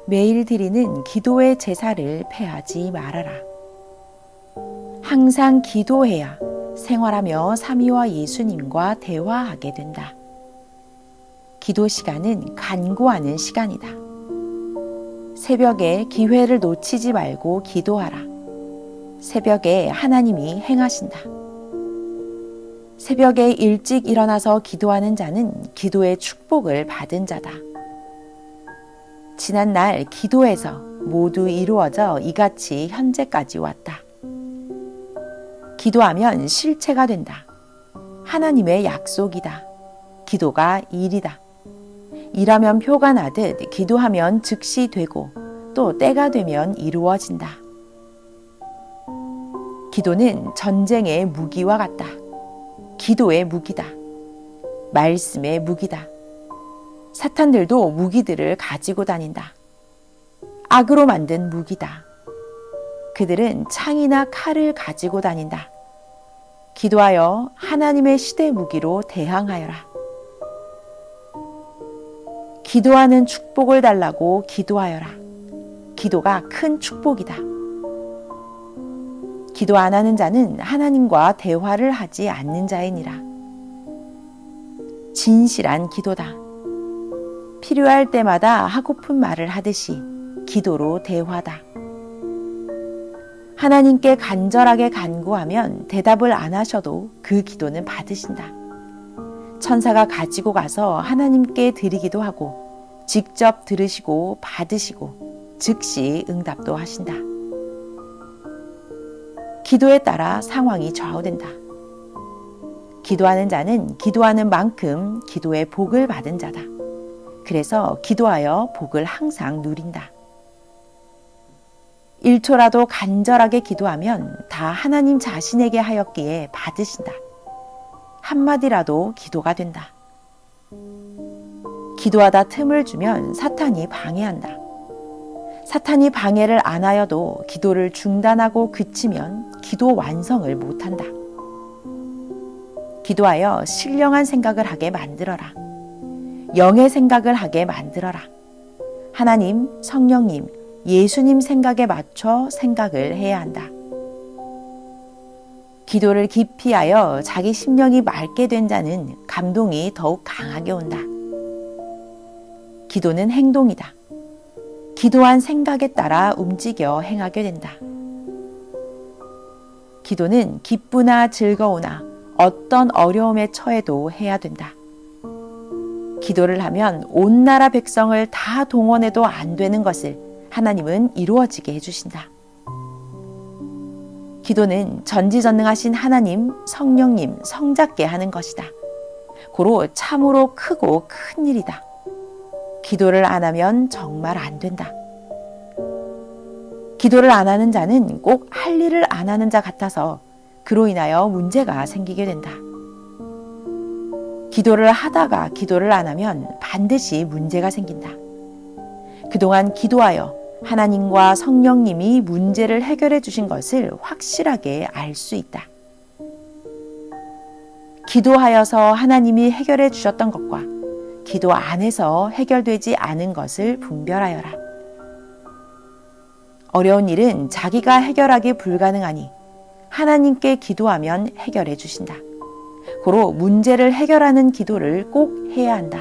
매일 드리는 기도의 제사를 패하지 말아라. 항상 기도해야 생활하며 삼위와 예수님과 대화하게 된다. 기도 시간은 간구하는 시간이다. 새벽에 기회를 놓치지 말고 기도하라. 새벽에 하나님이 행하신다. 새벽에 일찍 일어나서 기도하는 자는 기도의 축복을 받은 자다. 지난날 기도에서 모두 이루어져 이같이 현재까지 왔다. 기도하면 실체가 된다. 하나님의 약속이다. 기도가 일이다. 일하면 표가 나듯 기도하면 즉시 되고 또 때가 되면 이루어진다. 기도는 전쟁의 무기와 같다. 기도의 무기다. 말씀의 무기다. 사탄들도 무기들을 가지고 다닌다. 악으로 만든 무기다. 그들은 창이나 칼을 가지고 다닌다. 기도하여 하나님의 시대 무기로 대항하여라. 기도하는 축복을 달라고 기도하여라. 기도가 큰 축복이다. 기도 안 하는 자는 하나님과 대화를 하지 않는 자이니라. 진실한 기도다. 필요할 때마다 하고픈 말을 하듯이 기도로 대화다. 하나님께 간절하게 간구하면 대답을 안 하셔도 그 기도는 받으신다. 천사가 가지고 가서 하나님께 드리기도 하고 직접 들으시고 받으시고 즉시 응답도 하신다. 기도에 따라 상황이 좌우된다. 기도하는 자는 기도하는 만큼 기도의 복을 받은 자다. 그래서 기도하여 복을 항상 누린다. 1초라도 간절하게 기도하면 다 하나님 자신에게 하였기에 받으신다. 한마디라도 기도가 된다. 기도하다 틈을 주면 사탄이 방해한다. 사탄이 방해를 안 하여도 기도를 중단하고 그치면 기도 완성을 못한다. 기도하여 신령한 생각을 하게 만들어라. 영의 생각을 하게 만들어라. 하나님, 성령님, 예수님 생각에 맞춰 생각을 해야 한다. 기도를 깊이 하여 자기 심령이 맑게 된 자는 감동이 더욱 강하게 온다. 기도는 행동이다. 기도한 생각에 따라 움직여 행하게 된다. 기도는 기쁘나 즐거우나 어떤 어려움에 처해도 해야 된다. 기도를 하면 온 나라 백성을 다 동원해도 안 되는 것을 하나님은 이루어지게 해주신다. 기도는 전지전능하신 하나님, 성령님, 성자께 하는 것이다. 고로 참으로 크고 큰 일이다. 기도를 안 하면 정말 안 된다. 기도를 안 하는 자는 꼭 할 일을 안 하는 자 같아서 그로 인하여 문제가 생기게 된다. 기도를 하다가 기도를 안 하면 반드시 문제가 생긴다. 그동안 기도하여 하나님과 성령님이 문제를 해결해 주신 것을 확실하게 알 수 있다. 기도하여서 하나님이 해결해 주셨던 것과 기도 안에서 해결되지 않은 것을 분별하여라. 어려운 일은 자기가 해결하기 불가능하니 하나님께 기도하면 해결해 주신다. 고로 문제를 해결하는 기도를 꼭 해야 한다.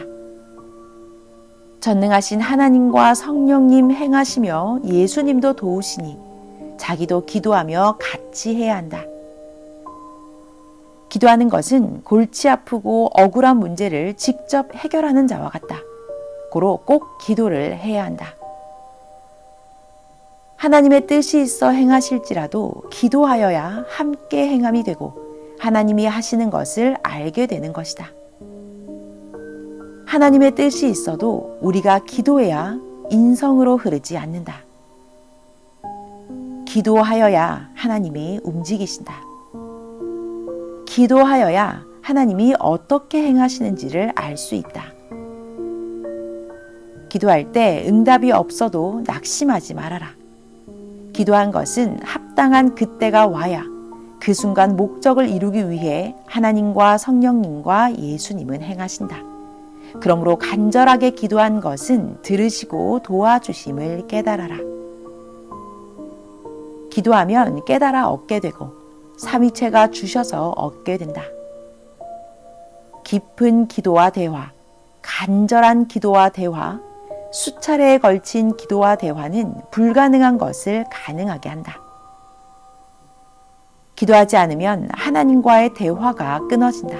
전능하신 하나님과 성령님 행하시며 예수님도 도우시니 자기도 기도하며 같이 해야 한다. 기도하는 것은 골치 아프고 억울한 문제를 직접 해결하는 자와 같다. 고로 꼭 기도를 해야 한다. 하나님의 뜻이 있어 행하실지라도 기도하여야 함께 행함이 되고 하나님이 하시는 것을 알게 되는 것이다. 하나님의 뜻이 있어도 우리가 기도해야 인성으로 흐르지 않는다. 기도하여야 하나님이 움직이신다. 기도하여야 하나님이 어떻게 행하시는지를 알 수 있다. 기도할 때 응답이 없어도 낙심하지 말아라. 기도한 것은 합당한 그때가 와야 그 순간 목적을 이루기 위해 하나님과 성령님과 예수님은 행하신다. 그러므로 간절하게 기도한 것은 들으시고 도와주심을 깨달아라. 기도하면 깨달아 얻게 되고 삼위체가 주셔서 얻게 된다. 깊은 기도와 대화, 간절한 기도와 대화, 수차례에 걸친 기도와 대화는 불가능한 것을 가능하게 한다. 기도하지 않으면 하나님과의 대화가 끊어진다.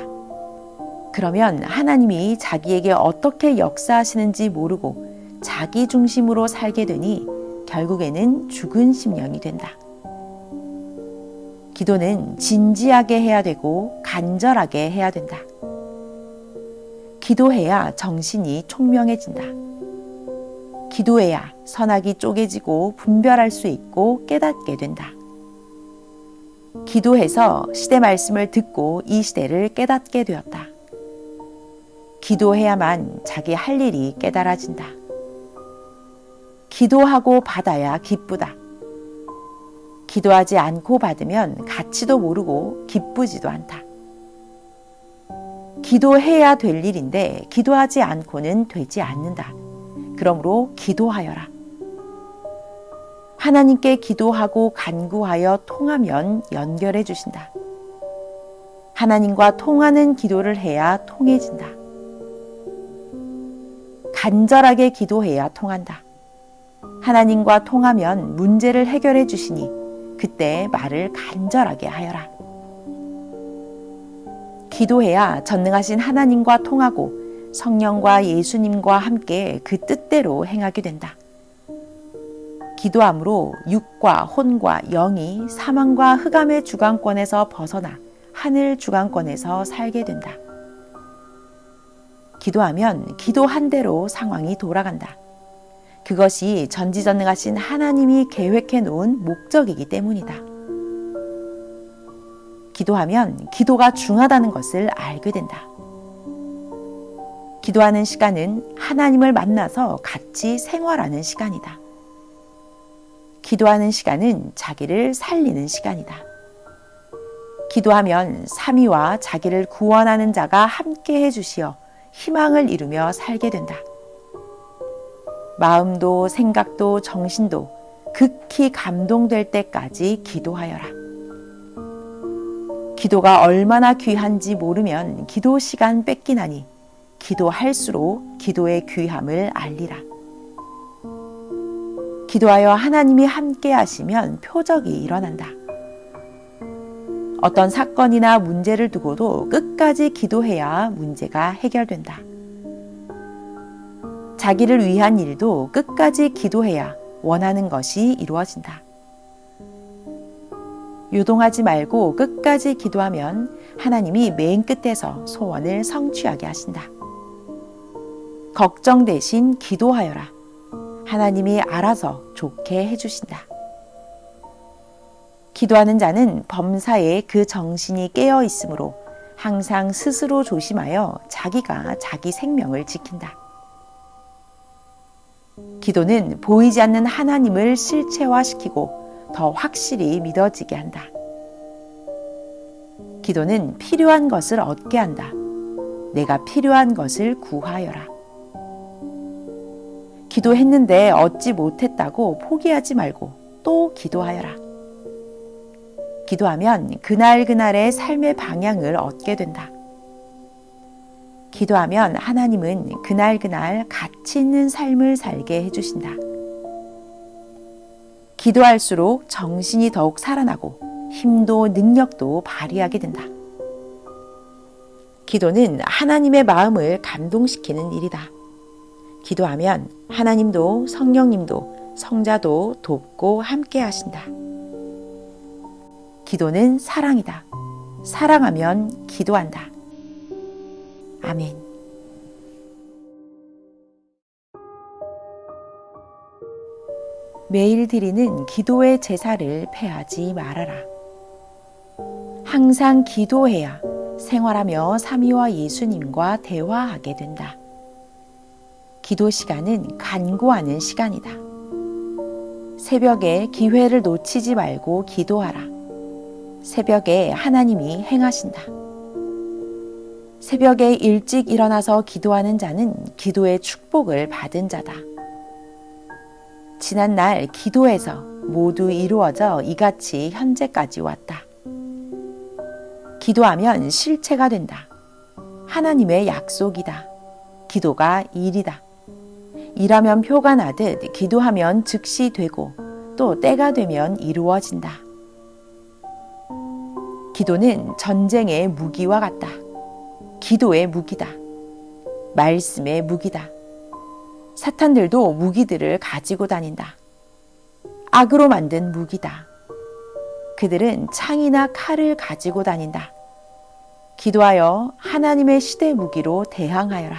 그러면 하나님이 자기에게 어떻게 역사하시는지 모르고 자기 중심으로 살게 되니 결국에는 죽은 심령이 된다. 기도는 진지하게 해야 되고 간절하게 해야 된다. 기도해야 정신이 총명해진다. 기도해야 선악이 쪼개지고 분별할 수 있고 깨닫게 된다. 기도해서 시대 말씀을 듣고 이 시대를 깨닫게 되었다. 기도해야만 자기 할 일이 깨달아진다. 기도하고 받아야 기쁘다. 기도하지 않고 받으면 가치도 모르고 기쁘지도 않다. 기도해야 될 일인데 기도하지 않고는 되지 않는다. 그러므로 기도하여라. 하나님께 기도하고 간구하여 통하면 연결해 주신다. 하나님과 통하는 기도를 해야 통해진다. 간절하게 기도해야 통한다. 하나님과 통하면 문제를 해결해 주시니 그때 말을 간절하게 하여라. 기도해야 전능하신 하나님과 통하고 성령과 예수님과 함께 그 뜻대로 행하게 된다. 기도함으로 육과 혼과 영이 사망과 흑암의 주관권에서 벗어나 하늘 주관권에서 살게 된다. 기도하면 기도한 대로 상황이 돌아간다. 그것이 전지전능하신 하나님이 계획해 놓은 목적이기 때문이다. 기도하면 기도가 중하다는 것을 알게 된다. 기도하는 시간은 하나님을 만나서 같이 생활하는 시간이다. 기도하는 시간은 자기를 살리는 시간이다. 기도하면 삼위와 자기를 구원하는 자가 함께 해주시어 희망을 이루며 살게 된다. 마음도 생각도 정신도 극히 감동될 때까지 기도하여라. 기도가 얼마나 귀한지 모르면 기도 시간 뺏기나니 기도할수록 기도의 귀함을 알리라. 기도하여 하나님이 함께 하시면 표적이 일어난다. 어떤 사건이나 문제를 두고도 끝까지 기도해야 문제가 해결된다. 자기를 위한 일도 끝까지 기도해야 원하는 것이 이루어진다. 요동하지 말고 끝까지 기도하면 하나님이 맨 끝에서 소원을 성취하게 하신다. 걱정 대신 기도하여라. 하나님이 알아서 좋게 해주신다. 기도하는 자는 범사에 그 정신이 깨어 있으므로 항상 스스로 조심하여 자기가 자기 생명을 지킨다. 기도는 보이지 않는 하나님을 실체화시키고 더 확실히 믿어지게 한다. 기도는 필요한 것을 얻게 한다. 내가 필요한 것을 구하여라. 기도했는데 얻지 못했다고 포기하지 말고 또 기도하여라. 기도하면 그날그날의 삶의 방향을 얻게 된다. 기도하면 하나님은 그날그날 가치 있는 삶을 살게 해주신다. 기도할수록 정신이 더욱 살아나고 힘도 능력도 발휘하게 된다. 기도는 하나님의 마음을 감동시키는 일이다. 기도하면 하나님도 성령님도 성자도 돕고 함께 하신다. 기도는 사랑이다. 사랑하면 기도한다. 아멘. 매일 드리는 기도의 제사를 패하지 말아라. 항상 기도해야 생활하며 삼위와 예수님과 대화하게 된다. 기도 시간은 간구하는 시간이다. 새벽에 기회를 놓치지 말고 기도하라. 새벽에 하나님이 행하신다. 새벽에 일찍 일어나서 기도하는 자는 기도의 축복을 받은 자다. 지난날 기도에서 모두 이루어져 이같이 현재까지 왔다. 기도하면 실체가 된다. 하나님의 약속이다. 기도가 일이다. 일하면 표가 나듯 기도하면 즉시 되고 또 때가 되면 이루어진다. 기도는 전쟁의 무기와 같다. 기도의 무기다. 말씀의 무기다. 사탄들도 무기들을 가지고 다닌다. 악으로 만든 무기다. 그들은 창이나 칼을 가지고 다닌다. 기도하여 하나님의 시대 무기로 대항하여라.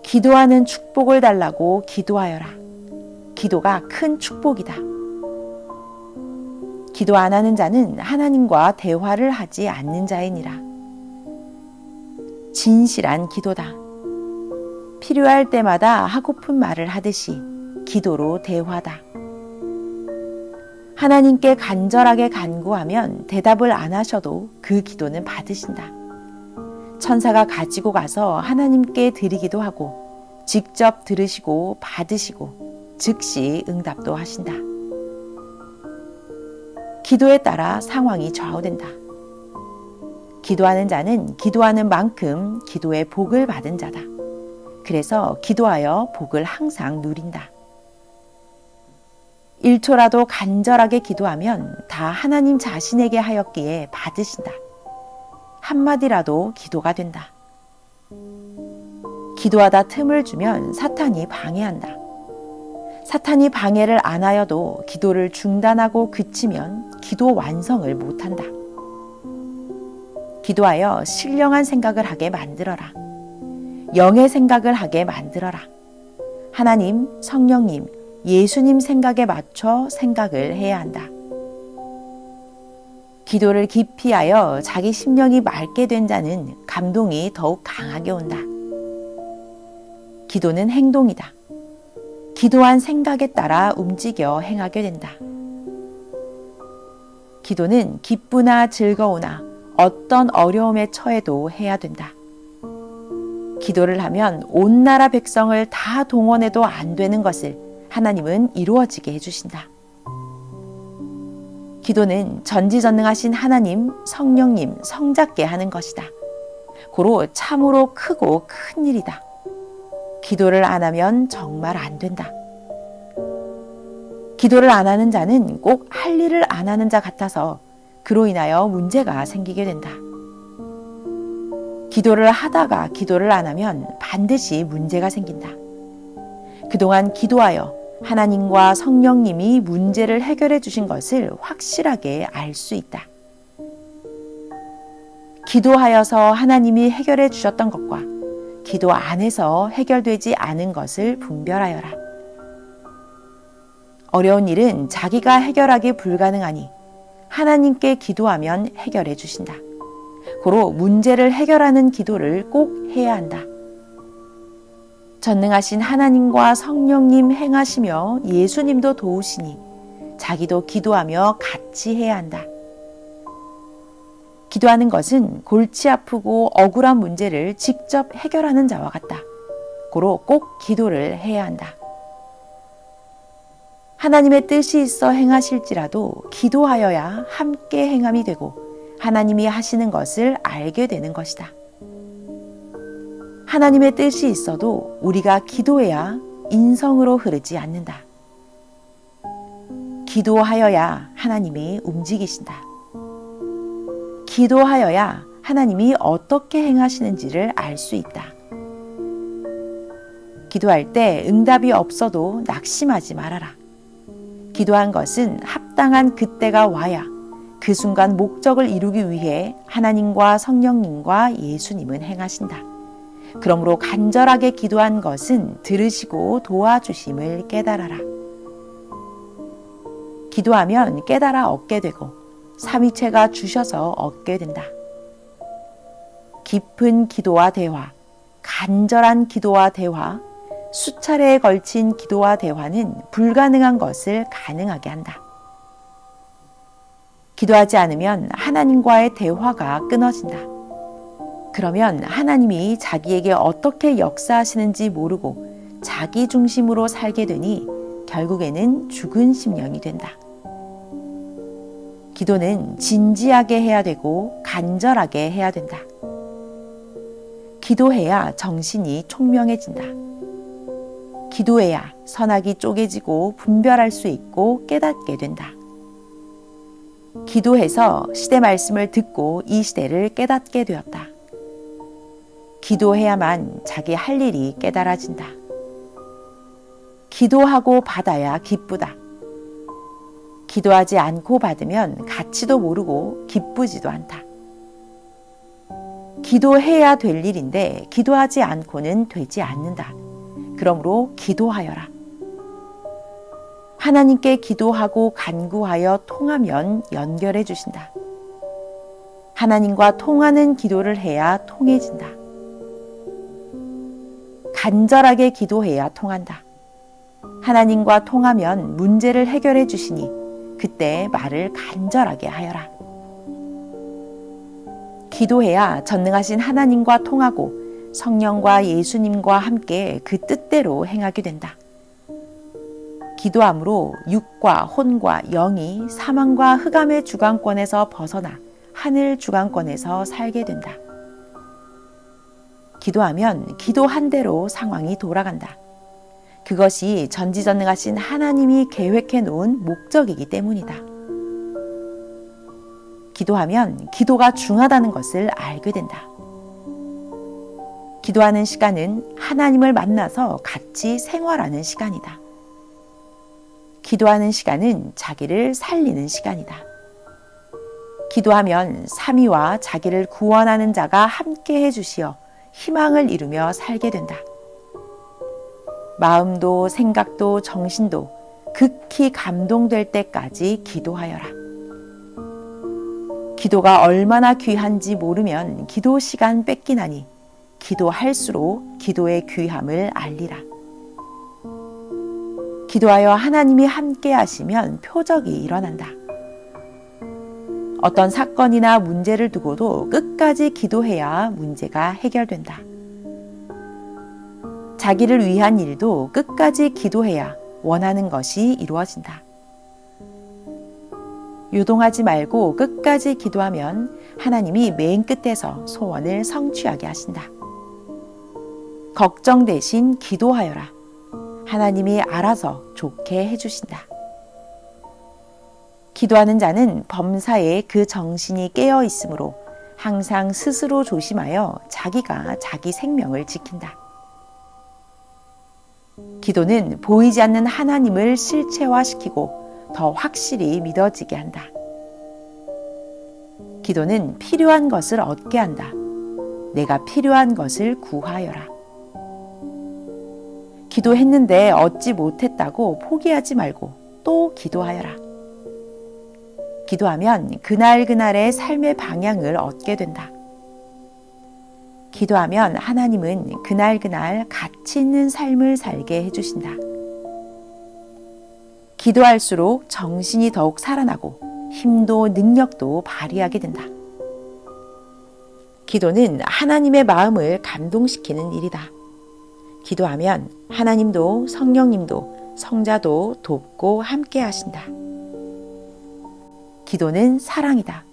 기도하는 축복을 달라고 기도하여라. 기도가 큰 축복이다. 기도 안 하는 자는 하나님과 대화를 하지 않는 자이니라. 진실한 기도다. 필요할 때마다 하고픈 말을 하듯이 기도로 대화다. 하나님께 간절하게 간구하면 대답을 안 하셔도 그 기도는 받으신다. 천사가 가지고 가서 하나님께 드리기도 하고 직접 들으시고 받으시고 즉시 응답도 하신다. 기도에 따라 상황이 좌우된다. 기도하는 자는 기도하는 만큼 기도의 복을 받은 자다. 그래서 기도하여 복을 항상 누린다. 1초라도 간절하게 기도하면 다 하나님 자신에게 하였기에 받으신다. 한마디라도 기도가 된다. 기도하다 틈을 주면 사탄이 방해한다. 사탄이 방해를 안 하여도 기도를 중단하고 그치면 기도 완성을 못한다. 기도하여 신령한 생각을 하게 만들어라. 영의 생각을 하게 만들어라. 하나님, 성령님, 예수님 생각에 맞춰 생각을 해야 한다. 기도를 깊이 하여 자기 심령이 맑게 된 자는 감동이 더욱 강하게 온다. 기도는 행동이다. 기도한 생각에 따라 움직여 행하게 된다. 기도는 기쁘나 즐거우나 어떤 어려움에 처해도 해야 된다. 기도를 하면 온 나라 백성을 다 동원해도 안 되는 것을 하나님은 이루어지게 해주신다. 기도는 전지전능하신 하나님, 성령님, 성자께 하는 것이다. 고로 참으로 크고 큰 일이다. 기도를 안 하면 정말 안 된다. 기도를 안 하는 자는 꼭 할 일을 안 하는 자 같아서 그로 인하여 문제가 생기게 된다. 기도를 하다가 기도를 안 하면 반드시 문제가 생긴다. 그동안 기도하여 하나님과 성령님이 문제를 해결해 주신 것을 확실하게 알 수 있다. 기도하여서 하나님이 해결해 주셨던 것과 기도 안에서 해결되지 않은 것을 분별하여라. 어려운 일은 자기가 해결하기 불가능하니 하나님께 기도하면 해결해 주신다. 고로 문제를 해결하는 기도를 꼭 해야 한다. 전능하신 하나님과 성령님 행하시며 예수님도 도우시니 자기도 기도하며 같이 해야 한다. 기도하는 것은 골치 아프고 억울한 문제를 직접 해결하는 자와 같다. 고로 꼭 기도를 해야 한다. 하나님의 뜻이 있어 행하실지라도 기도하여야 함께 행함이 되고 하나님이 하시는 것을 알게 되는 것이다. 하나님의 뜻이 있어도 우리가 기도해야 인성으로 흐르지 않는다. 기도하여야 하나님이 움직이신다. 기도하여야 하나님이 어떻게 행하시는지를 알 수 있다. 기도할 때 응답이 없어도 낙심하지 말아라. 기도한 것은 합당한 그때가 와야 그 순간 목적을 이루기 위해 하나님과 성령님과 예수님은 행하신다. 그러므로 간절하게 기도한 것은 들으시고 도와주심을 깨달아라. 기도하면 깨달아 얻게 되고 삼위체가 주셔서 얻게 된다. 깊은 기도와 대화, 간절한 기도와 대화, 수차례에 걸친 기도와 대화는 불가능한 것을 가능하게 한다. 기도하지 않으면 하나님과의 대화가 끊어진다. 그러면 하나님이 자기에게 어떻게 역사하시는지 모르고 자기 중심으로 살게 되니 결국에는 죽은 심령이 된다. 기도는 진지하게 해야 되고 간절하게 해야 된다. 기도해야 정신이 총명해진다. 기도해야 선악이 쪼개지고 분별할 수 있고 깨닫게 된다. 기도해서 시대 말씀을 듣고 이 시대를 깨닫게 되었다. 기도해야만 자기 할 일이 깨달아진다. 기도하고 받아야 기쁘다. 기도하지 않고 받으면 가치도 모르고 기쁘지도 않다. 기도해야 될 일인데 기도하지 않고는 되지 않는다. 그러므로 기도하여라. 하나님께 기도하고 간구하여 통하면 연결해 주신다. 하나님과 통하는 기도를 해야 통해진다. 간절하게 기도해야 통한다. 하나님과 통하면 문제를 해결해 주시니 그때 말을 간절하게 하여라. 기도해야 전능하신 하나님과 통하고 성령과 예수님과 함께 그 뜻대로 행하게 된다. 기도함으로 육과 혼과 영이 사망과 흑암의 주관권에서 벗어나 하늘 주관권에서 살게 된다. 기도하면 기도한 대로 상황이 돌아간다. 그것이 전지전능하신 하나님이 계획해 놓은 목적이기 때문이다. 기도하면 기도가 중하다는 것을 알게 된다. 기도하는 시간은 하나님을 만나서 같이 생활하는 시간이다. 기도하는 시간은 자기를 살리는 시간이다. 기도하면 삼위와 자기를 구원하는 자가 함께 해주시어 희망을 이루며 살게 된다. 마음도 생각도 정신도 극히 감동될 때까지 기도하여라. 기도가 얼마나 귀한지 모르면 기도 시간 뺏기나니 기도할수록 기도의 귀함을 알리라. 기도하여 하나님이 함께 하시면 표적이 일어난다. 어떤 사건이나 문제를 두고도 끝까지 기도해야 문제가 해결된다. 자기를 위한 일도 끝까지 기도해야 원하는 것이 이루어진다. 요동하지 말고 끝까지 기도하면 하나님이 맨 끝에서 소원을 성취하게 하신다. 걱정 대신 기도하여라. 하나님이 알아서 좋게 해주신다. 기도하는 자는 범사에 그 정신이 깨어 있으므로 항상 스스로 조심하여 자기가 자기 생명을 지킨다. 기도는 보이지 않는 하나님을 실체화시키고 더 확실히 믿어지게 한다. 기도는 필요한 것을 얻게 한다. 내가 필요한 것을 구하여라. 기도했는데 얻지 못했다고 포기하지 말고 또 기도하여라. 기도하면 그날그날의 삶의 방향을 얻게 된다. 기도하면 하나님은 그날그날 가치 있는 삶을 살게 해주신다. 기도할수록 정신이 더욱 살아나고 힘도 능력도 발휘하게 된다. 기도는 하나님의 마음을 감동시키는 일이다. 기도하면 하나님도 성령님도 성자도 돕고 함께 하신다. 기도는 사랑이다.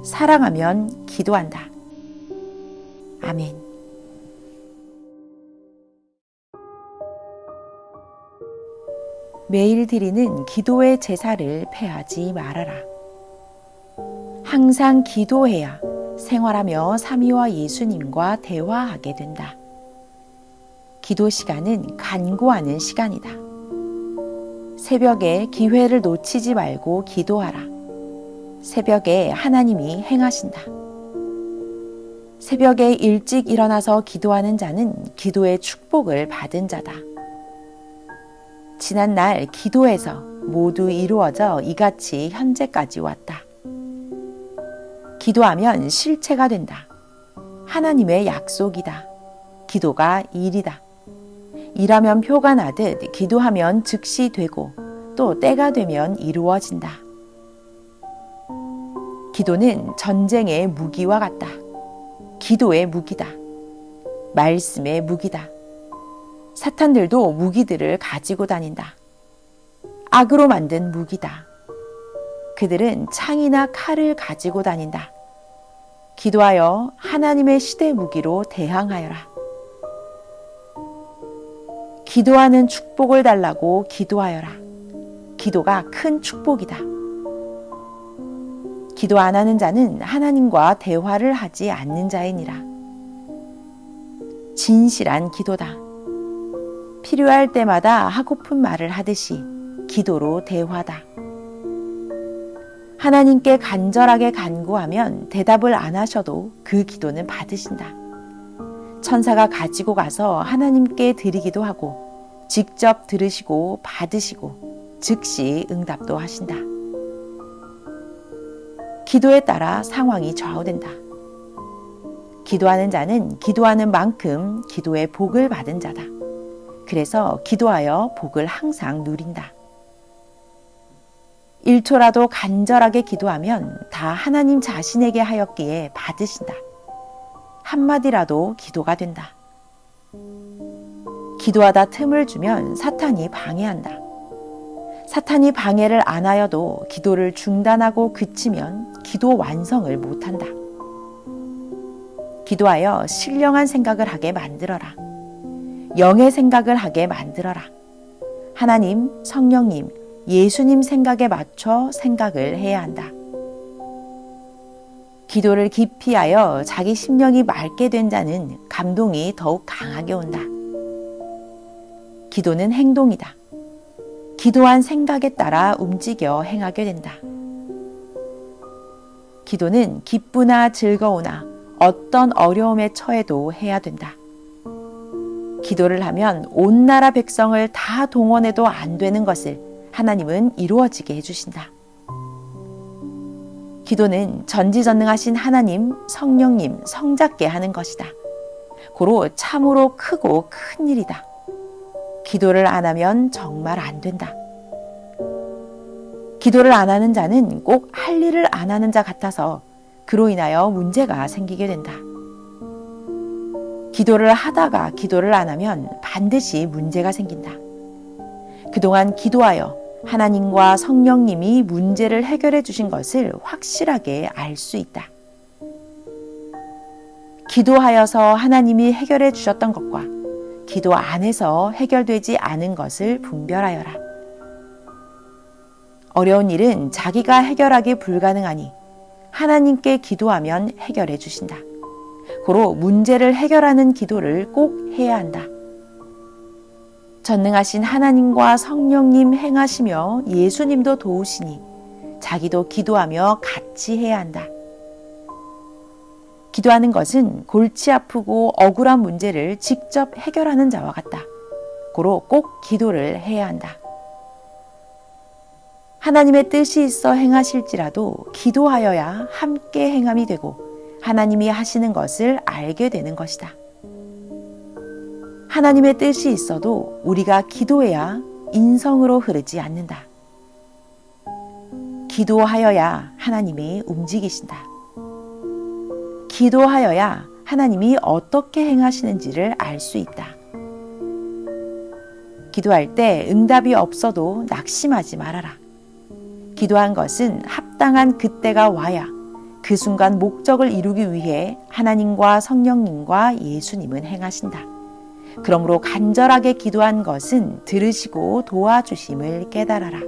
사랑하면 기도한다. 아멘. 매일 드리는 기도의 제사를 패하지 말아라. 항상 기도해야 생활하며 삼위와 예수님과 대화하게 된다. 기도 시간은 간구하는 시간이다. 새벽에 기회를 놓치지 말고 기도하라. 새벽에 하나님이 행하신다. 새벽에 일찍 일어나서 기도하는 자는 기도의 축복을 받은 자다. 지난날 기도에서 모두 이루어져 이같이 현재까지 왔다. 기도하면 실체가 된다. 하나님의 약속이다. 기도가 일이다. 일하면 표가 나듯 기도하면 즉시 되고 또 때가 되면 이루어진다. 기도는 전쟁의 무기와 같다. 기도의 무기다. 말씀의 무기다. 사탄들도 무기들을 가지고 다닌다. 악으로 만든 무기다. 그들은 창이나 칼을 가지고 다닌다. 기도하여 하나님의 시대 무기로 대항하여라. 기도하는 축복을 달라고 기도하여라. 기도가 큰 축복이다. 기도 안 하는 자는 하나님과 대화를 하지 않는 자이니라. 진실한 기도다. 필요할 때마다 하고픈 말을 하듯이 기도로 대화다. 하나님께 간절하게 간구하면 대답을 안 하셔도 그 기도는 받으신다. 천사가 가지고 가서 하나님께 드리기도 하고 직접 들으시고 받으시고 즉시 응답도 하신다. 기도에 따라 상황이 좌우된다. 기도하는 자는 기도하는 만큼 기도의 복을 받은 자다. 그래서 기도하여 복을 항상 누린다. 1초라도 간절하게 기도하면 다 하나님 자신에게 하였기에 받으신다. 한마디라도 기도가 된다. 기도하다 틈을 주면 사탄이 방해한다. 사탄이 방해를 안 하여도 기도를 중단하고 그치면 기도 완성을 못한다. 기도하여 신령한 생각을 하게 만들어라. 영의 생각을 하게 만들어라. 하나님, 성령님, 예수님 생각에 맞춰 생각을 해야 한다. 기도를 깊이 하여 자기 심령이 맑게 된 자는 감동이 더욱 강하게 온다. 기도는 행동이다. 기도한 생각에 따라 움직여 행하게 된다. 기도는 기쁘나 즐거우나 어떤 어려움에 처해도 해야 된다. 기도를 하면 온 나라 백성을 다 동원해도 안 되는 것을 하나님은 이루어지게 해주신다. 기도는 전지전능하신 하나님, 성령님, 성자께 하는 것이다. 고로 참으로 크고 큰 일이다. 기도를 안 하면 정말 안 된다. 기도를 안 하는 자는 꼭 할 일을 안 하는 자 같아서 그로 인하여 문제가 생기게 된다. 기도를 하다가 기도를 안 하면 반드시 문제가 생긴다. 그동안 기도하여 하나님과 성령님이 문제를 해결해 주신 것을 확실하게 알 수 있다. 기도하여서 하나님이 해결해 주셨던 것과 기도 안에서 해결되지 않은 것을 분별하여라. 어려운 일은 자기가 해결하기 불가능하니 하나님께 기도하면 해결해 주신다. 고로 문제를 해결하는 기도를 꼭 해야 한다. 전능하신 하나님과 성령님 행하시며 예수님도 도우시니 자기도 기도하며 같이 해야 한다. 기도하는 것은 골치 아프고 억울한 문제를 직접 해결하는 자와 같다. 고로 꼭 기도를 해야 한다. 하나님의 뜻이 있어 행하실지라도 기도하여야 함께 행함이 되고 하나님이 하시는 것을 알게 되는 것이다. 하나님의 뜻이 있어도 우리가 기도해야 인성으로 흐르지 않는다. 기도하여야 하나님이 움직이신다. 기도하여야 하나님이 어떻게 행하시는지를 알 수 있다. 기도할 때 응답이 없어도 낙심하지 말아라. 기도한 것은 합당한 그때가 와야 그 순간 목적을 이루기 위해 하나님과 성령님과 예수님은 행하신다. 그러므로 간절하게 기도한 것은 들으시고 도와주심을 깨달아라.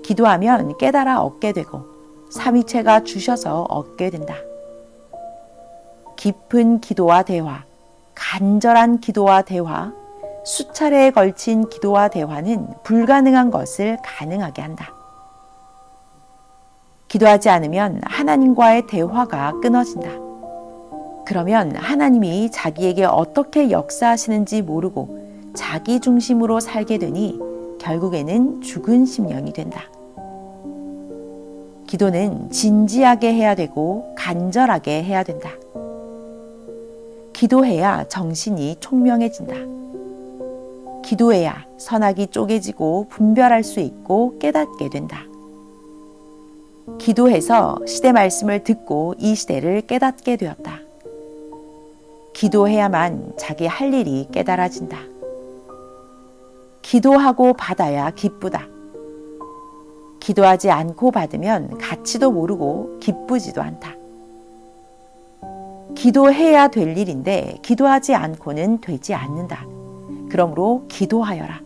기도하면 깨달아 얻게 되고 삼위체가 주셔서 얻게 된다. 깊은 기도와 대화, 간절한 기도와 대화, 수차례에 걸친 기도와 대화는 불가능한 것을 가능하게 한다. 기도하지 않으면 하나님과의 대화가 끊어진다. 그러면 하나님이 자기에게 어떻게 역사하시는지 모르고 자기 중심으로 살게 되니 결국에는 죽은 심령이 된다. 기도는 진지하게 해야 되고 간절하게 해야 된다. 기도해야 정신이 총명해진다. 기도해야 선악이 쪼개지고 분별할 수 있고 깨닫게 된다. 기도해서 시대 말씀을 듣고 이 시대를 깨닫게 되었다. 기도해야만 자기 할 일이 깨달아진다. 기도하고 받아야 기쁘다. 기도하지 않고 받으면 가치도 모르고 기쁘지도 않다. 기도해야 될 일인데 기도하지 않고는 되지 않는다. 그러므로 기도하여라.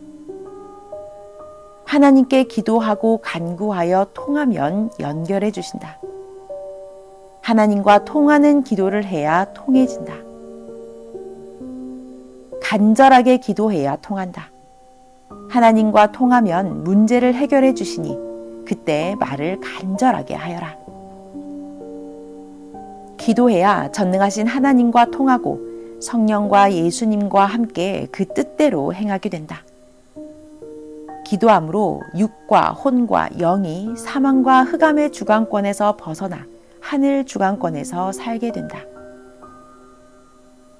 하나님께 기도하고 간구하여 통하면 연결해 주신다. 하나님과 통하는 기도를 해야 통해진다. 간절하게 기도해야 통한다. 하나님과 통하면 문제를 해결해 주시니 그때 말을 간절하게 하여라. 기도해야 전능하신 하나님과 통하고 성령과 예수님과 함께 그 뜻대로 행하게 된다. 기도함으로 육과 혼과 영이 사망과 흑암의 주관권에서 벗어나 하늘 주관권에서 살게 된다.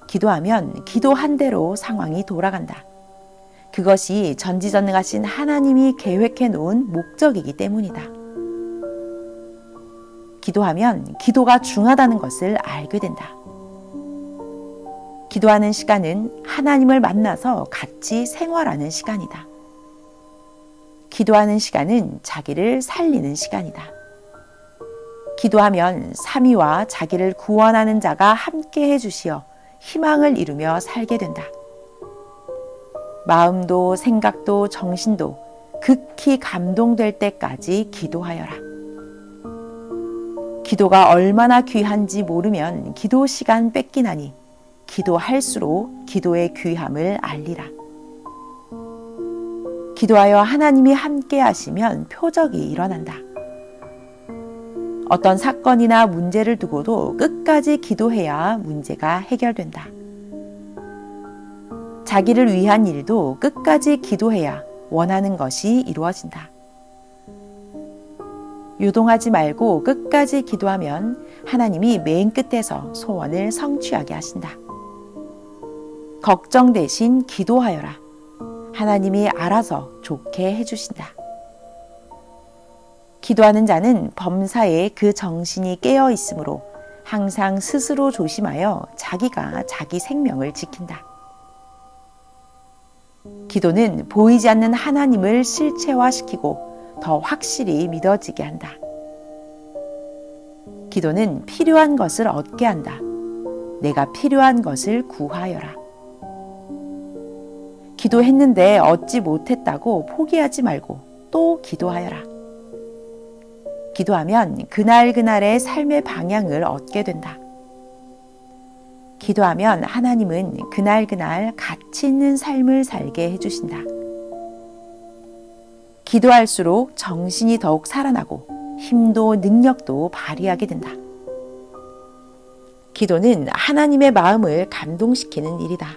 기도하면 기도한 대로 상황이 돌아간다. 그것이 전지전능하신 하나님이 계획해 놓은 목적이기 때문이다. 기도하면 기도가 중하다는 것을 알게 된다. 기도하는 시간은 하나님을 만나서 같이 생활하는 시간이다. 기도하는 시간은 자기를 살리는 시간이다. 기도하면 삼위와 자기를 구원하는 자가 함께 해주시어 희망을 이루며 살게 된다. 마음도 생각도 정신도 극히 감동될 때까지 기도하여라. 기도가 얼마나 귀한지 모르면 기도 시간 뺏기나니 기도할수록 기도의 귀함을 알리라. 기도하여 하나님이 함께 하시면 표적이 일어난다. 어떤 사건이나 문제를 두고도 끝까지 기도해야 문제가 해결된다. 자기를 위한 일도 끝까지 기도해야 원하는 것이 이루어진다. 요동하지 말고 끝까지 기도하면 하나님이 맨 끝에서 소원을 성취하게 하신다. 걱정 대신 기도하여라. 하나님이 알아서 좋게 해주신다. 기도하는 자는 범사에 그 정신이 깨어 있으므로 항상 스스로 조심하여 자기가 자기 생명을 지킨다. 기도는 보이지 않는 하나님을 실체화시키고 더 확실히 믿어지게 한다. 기도는 필요한 것을 얻게 한다. 내가 필요한 것을 구하여라. 기도했는데 얻지 못했다고 포기하지 말고 또 기도하여라. 기도하면 그날그날의 삶의 방향을 얻게 된다. 기도하면 하나님은 그날그날 가치 있는 삶을 살게 해주신다. 기도할수록 정신이 더욱 살아나고 힘도 능력도 발휘하게 된다. 기도는 하나님의 마음을 감동시키는 일이다.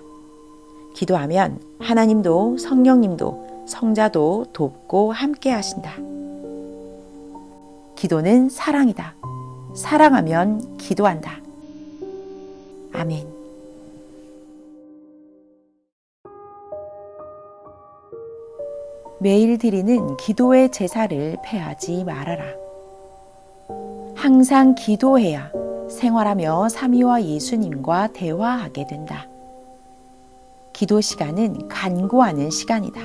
기도하면 하나님도 성령님도 성자도 돕고 함께 하신다. 기도는 사랑이다. 사랑하면 기도한다. 아멘. 매일 드리는 기도의 제사를 패하지 말아라. 항상 기도해야 생활하며 삼위와 예수님과 대화하게 된다. 기도 시간은 간구하는 시간이다.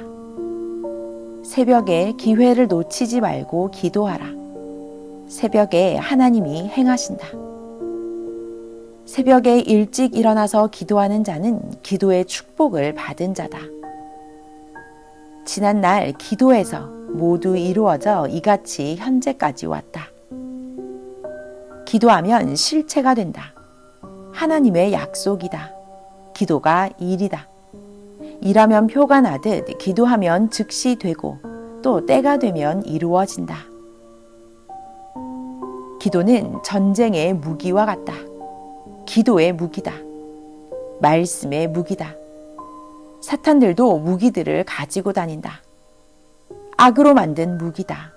새벽에 기회를 놓치지 말고 기도하라. 새벽에 하나님이 행하신다. 새벽에 일찍 일어나서 기도하는 자는 기도의 축복을 받은 자다. 지난날 기도에서 모두 이루어져 이같이 현재까지 왔다. 기도하면 실체가 된다. 하나님의 약속이다. 기도가 일이다. 일하면 표가 나듯 기도하면 즉시 되고 또 때가 되면 이루어진다. 기도는 전쟁의 무기와 같다. 기도의 무기다. 말씀의 무기다. 사탄들도 무기들을 가지고 다닌다. 악으로 만든 무기다.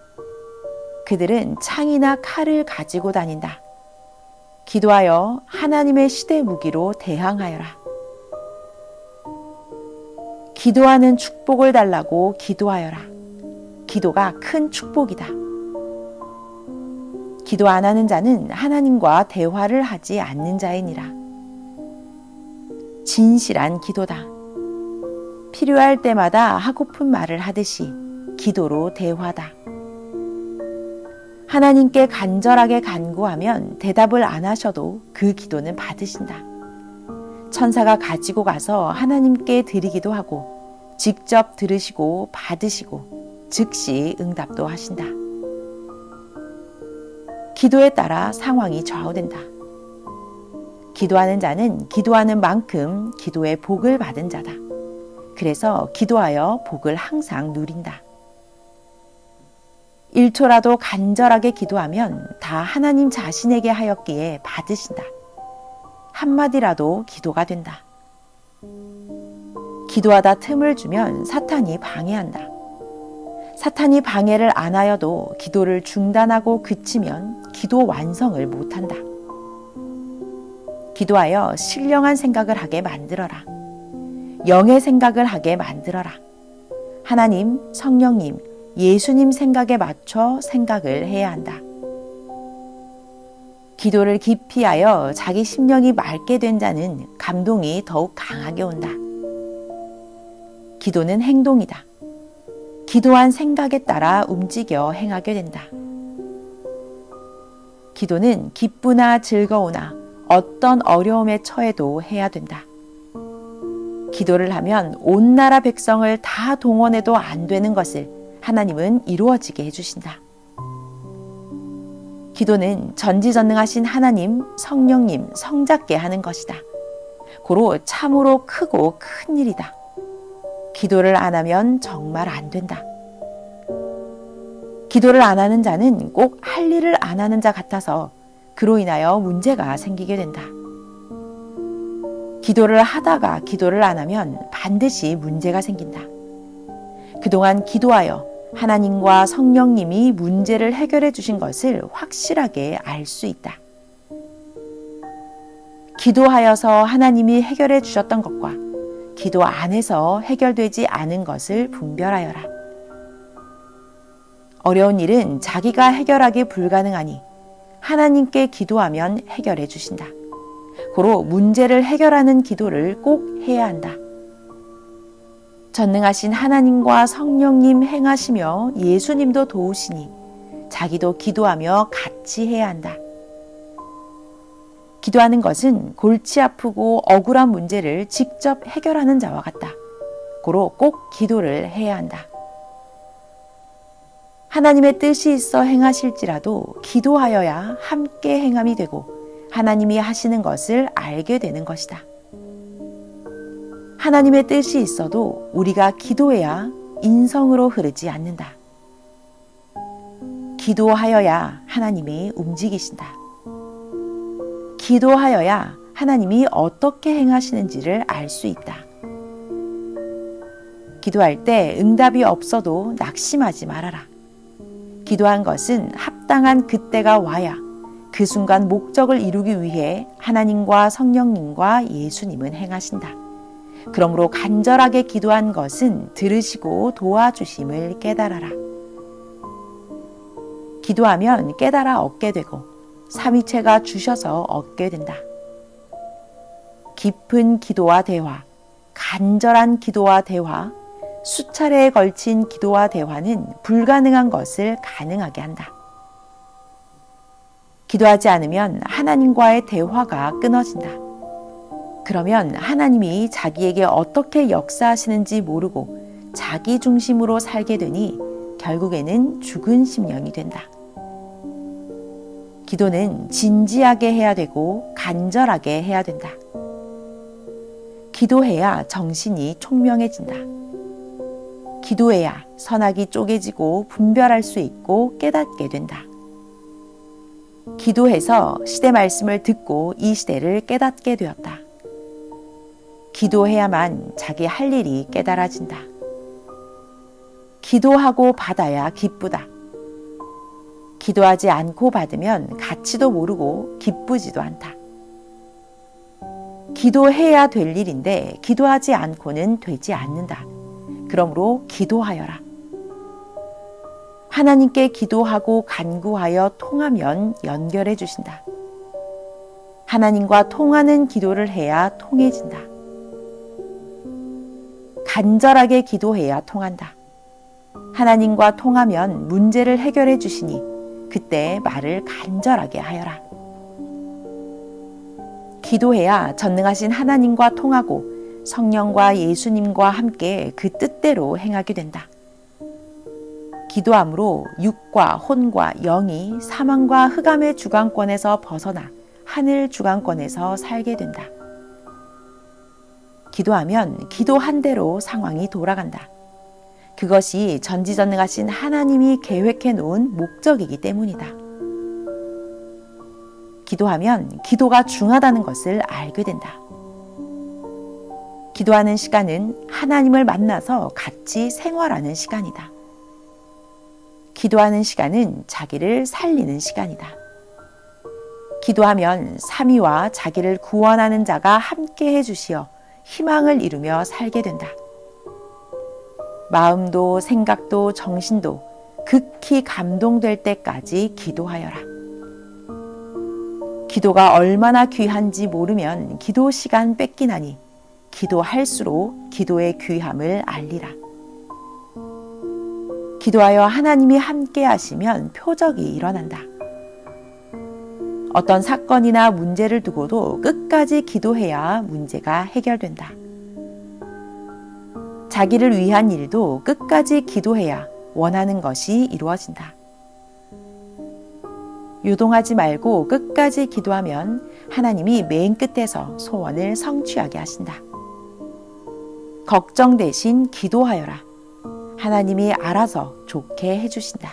그들은 창이나 칼을 가지고 다닌다. 기도하여 하나님의 시대 무기로 대항하여라. 기도하는 축복을 달라고 기도하여라. 기도가 큰 축복이다. 기도 안 하는 자는 하나님과 대화를 하지 않는 자이니라. 진실한 기도다. 필요할 때마다 하고픈 말을 하듯이 기도로 대화다. 하나님께 간절하게 간구하면 대답을 안 하셔도 그 기도는 받으신다. 천사가 가지고 가서 하나님께 드리기도 하고 직접 들으시고 받으시고 즉시 응답도 하신다. 기도에 따라 상황이 좌우된다. 기도하는 자는 기도하는 만큼 기도의 복을 받은 자다. 그래서 기도하여 복을 항상 누린다. 1초라도 간절하게 기도하면 다 하나님 자신에게 하였기에 받으신다. 한마디라도 기도가 된다. 기도하다 틈을 주면 사탄이 방해한다. 사탄이 방해를 안 하여도 기도를 중단하고 그치면 기도 완성을 못한다. 기도하여 신령한 생각을 하게 만들어라. 영의 생각을 하게 만들어라. 하나님, 성령님, 예수님 생각에 맞춰 생각을 해야 한다. 기도를 깊이 하여 자기 심령이 맑게 된 자는 감동이 더욱 강하게 온다. 기도는 행동이다. 기도한 생각에 따라 움직여 행하게 된다. 기도는 기쁘나 즐거우나 어떤 어려움에 처해도 해야 된다. 기도를 하면 온 나라 백성을 다 동원해도 안 되는 것을 하나님은 이루어지게 해주신다. 기도는 전지전능하신 하나님, 성령님, 성자께 하는 것이다. 고로 참으로 크고 큰 일이다. 기도를 안 하면 정말 안 된다. 기도를 안 하는 자는 꼭 할 일을 안 하는 자 같아서 그로 인하여 문제가 생기게 된다. 기도를 하다가 기도를 안 하면 반드시 문제가 생긴다. 그동안 기도하여 하나님과 성령님이 문제를 해결해 주신 것을 확실하게 알 수 있다. 기도하여서 하나님이 해결해 주셨던 것과 기도 안에서 해결되지 않은 것을 분별하여라. 어려운 일은 자기가 해결하기 불가능하니 하나님께 기도하면 해결해 주신다. 고로 문제를 해결하는 기도를 꼭 해야 한다. 전능하신 하나님과 성령님 행하시며 예수님도 도우시니 자기도 기도하며 같이 해야 한다. 기도하는 것은 골치 아프고 억울한 문제를 직접 해결하는 자와 같다. 고로 꼭 기도를 해야 한다. 하나님의 뜻이 있어 행하실지라도 기도하여야 함께 행함이 되고 하나님이 하시는 것을 알게 되는 것이다. 하나님의 뜻이 있어도 우리가 기도해야 인성으로 흐르지 않는다. 기도하여야 하나님이 움직이신다. 기도하여야 하나님이 어떻게 행하시는지를 알 수 있다. 기도할 때 응답이 없어도 낙심하지 말아라. 기도한 것은 합당한 그때가 와야 그 순간 목적을 이루기 위해 하나님과 성령님과 예수님은 행하신다. 그러므로 간절하게 기도한 것은 들으시고 도와주심을 깨달아라. 기도하면 깨달아 얻게 되고 삼위체가 주셔서 얻게 된다. 깊은 기도와 대화, 간절한 기도와 대화, 수차례에 걸친 기도와 대화는 불가능한 것을 가능하게 한다. 기도하지 않으면 하나님과의 대화가 끊어진다. 그러면 하나님이 자기에게 어떻게 역사하시는지 모르고 자기 중심으로 살게 되니 결국에는 죽은 심령이 된다. 기도는 진지하게 해야 되고 간절하게 해야 된다. 기도해야 정신이 총명해진다. 기도해야 선악이 쪼개지고 분별할 수 있고 깨닫게 된다. 기도해서 시대 말씀을 듣고 이 시대를 깨닫게 되었다. 기도해야만 자기 할 일이 깨달아진다. 기도하고 받아야 기쁘다. 기도하지 않고 받으면 가치도 모르고 기쁘지도 않다. 기도해야 될 일인데 기도하지 않고는 되지 않는다. 그러므로 기도하여라. 하나님께 기도하고 간구하여 통하면 연결해 주신다. 하나님과 통하는 기도를 해야 통해진다. 간절하게 기도해야 통한다. 하나님과 통하면 문제를 해결해 주시니 그때 말을 간절하게 하여라. 기도해야 전능하신 하나님과 통하고 성령과 예수님과 함께 그 뜻대로 행하게 된다. 기도함으로 육과 혼과 영이 사망과 흑암의 주관권에서 벗어나 하늘 주관권에서 살게 된다. 기도하면 기도한 대로 상황이 돌아간다. 그것이 전지전능하신 하나님이 계획해 놓은 목적이기 때문이다. 기도하면 기도가 중하다는 것을 알게 된다. 기도하는 시간은 하나님을 만나서 같이 생활하는 시간이다. 기도하는 시간은 자기를 살리는 시간이다. 기도하면 삼위와 자기를 구원하는 자가 함께 해주시어 희망을 이루며 살게 된다. 마음도 생각도 정신도 극히 감동될 때까지 기도하여라. 기도가 얼마나 귀한지 모르면 기도 시간 뺏기나니 기도할수록 기도의 귀함을 알리라. 기도하여 하나님이 함께 하시면 표적이 일어난다. 어떤 사건이나 문제를 두고도 끝까지 기도해야 문제가 해결된다. 자기를 위한 일도 끝까지 기도해야 원하는 것이 이루어진다. 요동하지 말고 끝까지 기도하면 하나님이 맨 끝에서 소원을 성취하게 하신다. 걱정 대신 기도하여라. 하나님이 알아서 좋게 해주신다.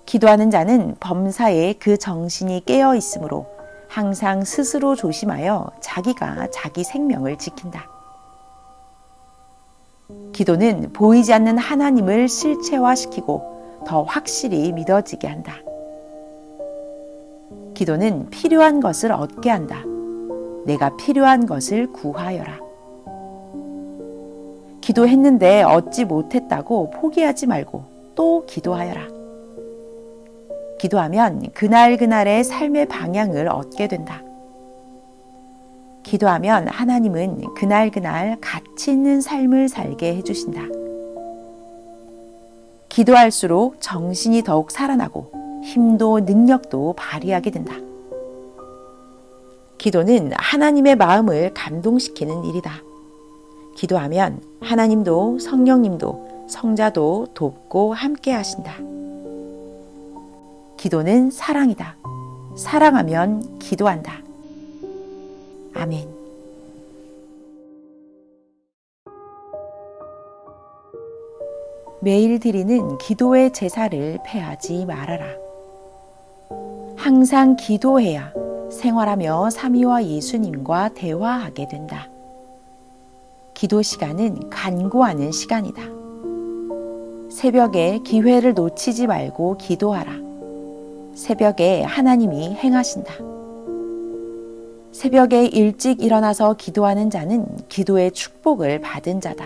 기도하는 자는 범사에 그 정신이 깨어 있으므로 항상 스스로 조심하여 자기가 자기 생명을 지킨다. 기도는 보이지 않는 하나님을 실체화시키고 더 확실히 믿어지게 한다. 기도는 필요한 것을 얻게 한다. 내가 필요한 것을 구하여라. 기도했는데 얻지 못했다고 포기하지 말고 또 기도하여라. 기도하면 그날그날의 삶의 방향을 얻게 된다. 기도하면 하나님은 그날그날 가치 있는 삶을 살게 해주신다. 기도할수록 정신이 더욱 살아나고 힘도 능력도 발휘하게 된다. 기도는 하나님의 마음을 감동시키는 일이다. 기도하면 하나님도 성령님도 성자도 돕고 함께 하신다. 기도는 사랑이다. 사랑하면 기도한다. 아멘. 매일 드리는 기도의 제사를 패하지 말아라. 항상 기도해야 생활하며 삼위와 예수님과 대화하게 된다. 기도 시간은 간구하는 시간이다. 새벽에 기회를 놓치지 말고 기도하라. 새벽에 하나님이 행하신다. 새벽에 일찍 일어나서 기도하는 자는 기도의 축복을 받은 자다.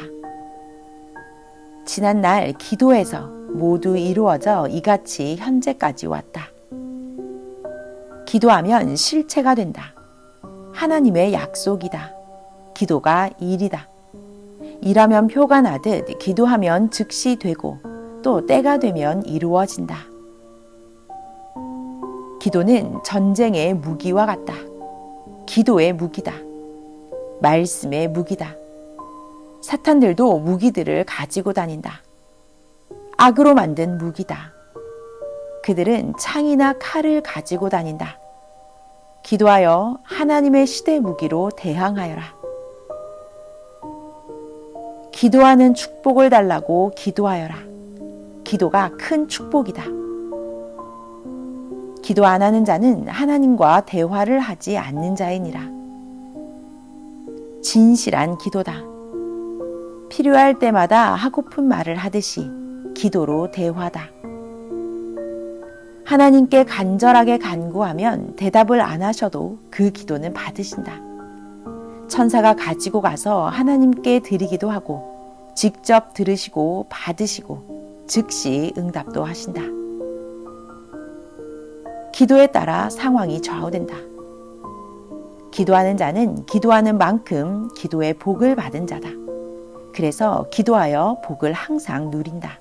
지난날 기도에서 모두 이루어져 이같이 현재까지 왔다. 기도하면 실체가 된다. 하나님의 약속이다. 기도가 일이다. 일하면 표가 나듯 기도하면 즉시 되고 또 때가 되면 이루어진다. 기도는 전쟁의 무기와 같다. 기도의 무기다. 말씀의 무기다. 사탄들도 무기들을 가지고 다닌다. 악으로 만든 무기다. 그들은 창이나 칼을 가지고 다닌다. 기도하여 하나님의 시대 무기로 대항하여라. 기도하는 축복을 달라고 기도하여라. 기도가 큰 축복이다. 기도 안 하는 자는 하나님과 대화를 하지 않는 자이니라. 진실한 기도다. 필요할 때마다 하고픈 말을 하듯이 기도로 대화다. 하나님께 간절하게 간구하면 대답을 안 하셔도 그 기도는 받으신다. 천사가 가지고 가서 하나님께 드리기도 하고 직접 들으시고 받으시고 즉시 응답도 하신다. 기도에 따라 상황이 좌우된다. 기도하는 자는 기도하는 만큼 기도의 복을 받은 자다. 그래서 기도하여 복을 항상 누린다.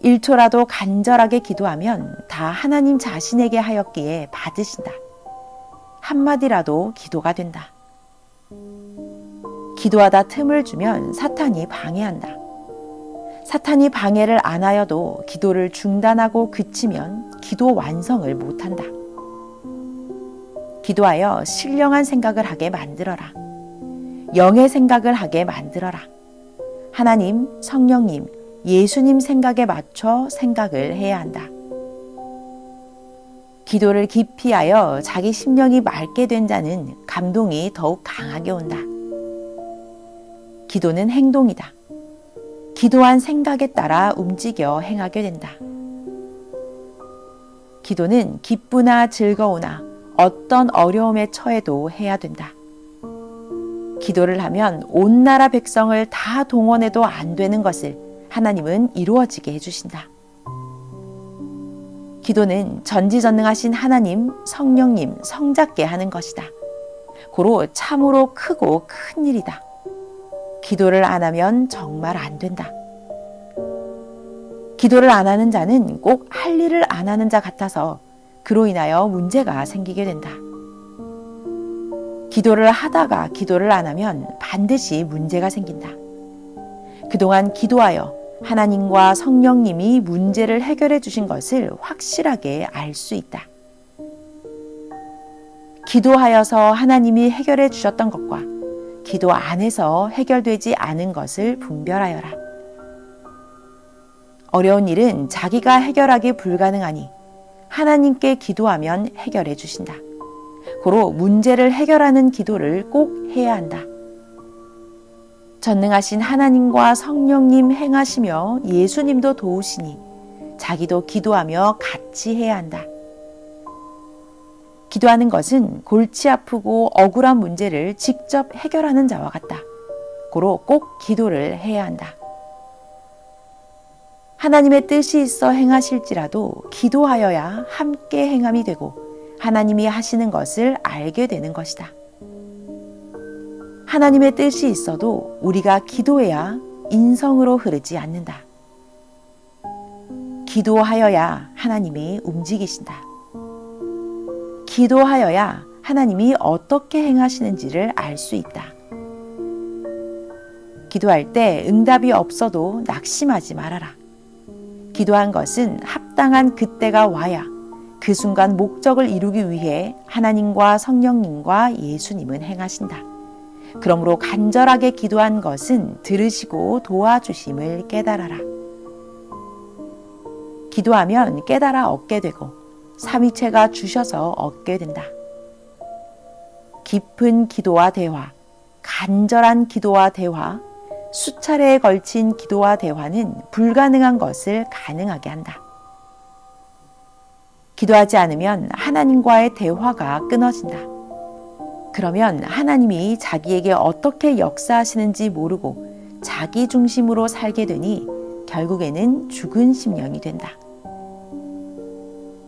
1초라도 간절하게 기도하면 다 하나님 자신에게 하였기에 받으신다. 한마디라도 기도가 된다. 기도하다 틈을 주면 사탄이 방해한다. 사탄이 방해를 안 하여도 기도를 중단하고 그치면 기도 완성을 못한다. 기도하여 신령한 생각을 하게 만들어라. 영의 생각을 하게 만들어라. 하나님, 성령님, 예수님 생각에 맞춰 생각을 해야 한다. 기도를 깊이 하여 자기 심령이 맑게 된 자는 감동이 더욱 강하게 온다. 기도는 행동이다. 기도한 생각에 따라 움직여 행하게 된다. 기도는 기쁘나 즐거우나 어떤 어려움에 처해도 해야 된다. 기도를 하면 온 나라 백성을 다 동원해도 안 되는 것을 하나님은 이루어지게 해주신다. 기도는 전지전능하신 하나님, 성령님, 성자께 하는 것이다. 고로 참으로 크고 큰 일이다. 기도를 안 하면 정말 안 된다. 기도를 안 하는 자는 꼭 할 일을 안 하는 자 같아서 그로 인하여 문제가 생기게 된다. 기도를 하다가 기도를 안 하면 반드시 문제가 생긴다. 그동안 기도하여 하나님과 성령님이 문제를 해결해 주신 것을 확실하게 알 수 있다. 기도하여서 하나님이 해결해 주셨던 것과 기도 안에서 해결되지 않은 것을 분별하여라. 어려운 일은 자기가 해결하기 불가능하니 하나님께 기도하면 해결해 주신다. 고로 문제를 해결하는 기도를 꼭 해야 한다. 전능하신 하나님과 성령님 행하시며 예수님도 도우시니 자기도 기도하며 같이 해야 한다. 기도하는 것은 골치 아프고 억울한 문제를 직접 해결하는 자와 같다. 고로 꼭 기도를 해야 한다. 하나님의 뜻이 있어 행하실지라도 기도하여야 함께 행함이 되고 하나님이 하시는 것을 알게 되는 것이다. 하나님의 뜻이 있어도 우리가 기도해야 인성으로 흐르지 않는다. 기도하여야 하나님이 움직이신다. 기도하여야 하나님이 어떻게 행하시는지를 알 수 있다. 기도할 때 응답이 없어도 낙심하지 말아라. 기도한 것은 합당한 그때가 와야 그 순간 목적을 이루기 위해 하나님과 성령님과 예수님은 행하신다. 그러므로 간절하게 기도한 것은 들으시고 도와주심을 깨달아라. 기도하면 깨달아 얻게 되고 삼위체가 주셔서 얻게 된다. 깊은 기도와 대화, 간절한 기도와 대화, 수차례에 걸친 기도와 대화는 불가능한 것을 가능하게 한다. 기도하지 않으면 하나님과의 대화가 끊어진다. 그러면 하나님이 자기에게 어떻게 역사하시는지 모르고 자기 중심으로 살게 되니 결국에는 죽은 심령이 된다.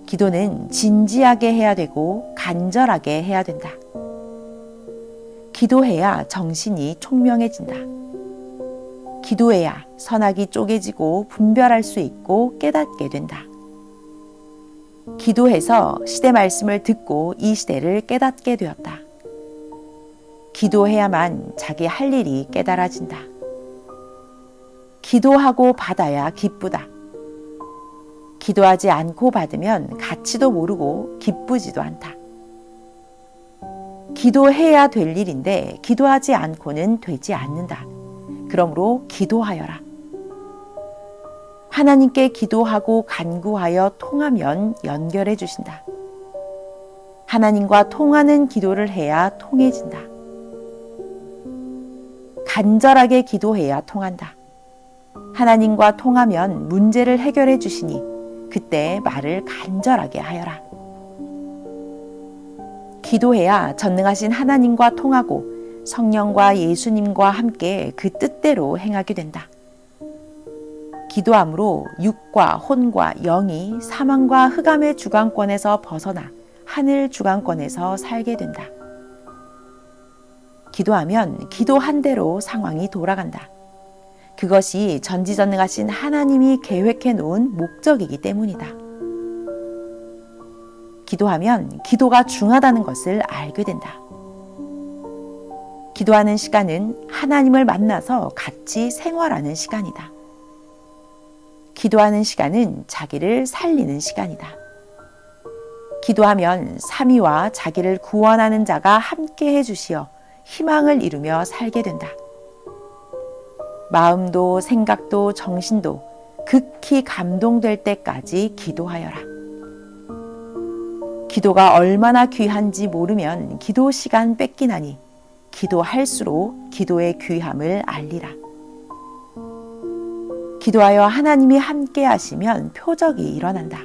기도는 진지하게 해야 되고 간절하게 해야 된다. 기도해야 정신이 총명해진다. 기도해야 선악이 쪼개지고 분별할 수 있고 깨닫게 된다. 기도해서 시대 말씀을 듣고 이 시대를 깨닫게 되었다. 기도해야만 자기 할 일이 깨달아진다. 기도하고 받아야 기쁘다. 기도하지 않고 받으면 가치도 모르고 기쁘지도 않다. 기도해야 될 일인데 기도하지 않고는 되지 않는다. 그러므로 기도하여라. 하나님께 기도하고 간구하여 통하면 연결해 주신다. 하나님과 통하는 기도를 해야 통해진다. 간절하게 기도해야 통한다. 하나님과 통하면 문제를 해결해 주시니 그때 말을 간절하게 하여라. 기도해야 전능하신 하나님과 통하고 성령과 예수님과 함께 그 뜻대로 행하게 된다. 기도함으로 육과 혼과 영이 사망과 흑암의 주관권에서 벗어나 하늘 주관권에서 살게 된다. 기도하면 기도한 대로 상황이 돌아간다. 그것이 전지전능하신 하나님이 계획해 놓은 목적이기 때문이다. 기도하면 기도가 중하다는 것을 알게 된다. 기도하는 시간은 하나님을 만나서 같이 생활하는 시간이다. 기도하는 시간은 자기를 살리는 시간이다. 기도하면 삼위와 자기를 구원하는 자가 함께 해주시어 희망을 이루며 살게 된다. 마음도 생각도 정신도 극히 감동될 때까지 기도하여라. 기도가 얼마나 귀한지 모르면 기도 시간 뺏기나니 기도할수록 기도의 귀함을 알리라. 기도하여 하나님이 함께 하시면 표적이 일어난다.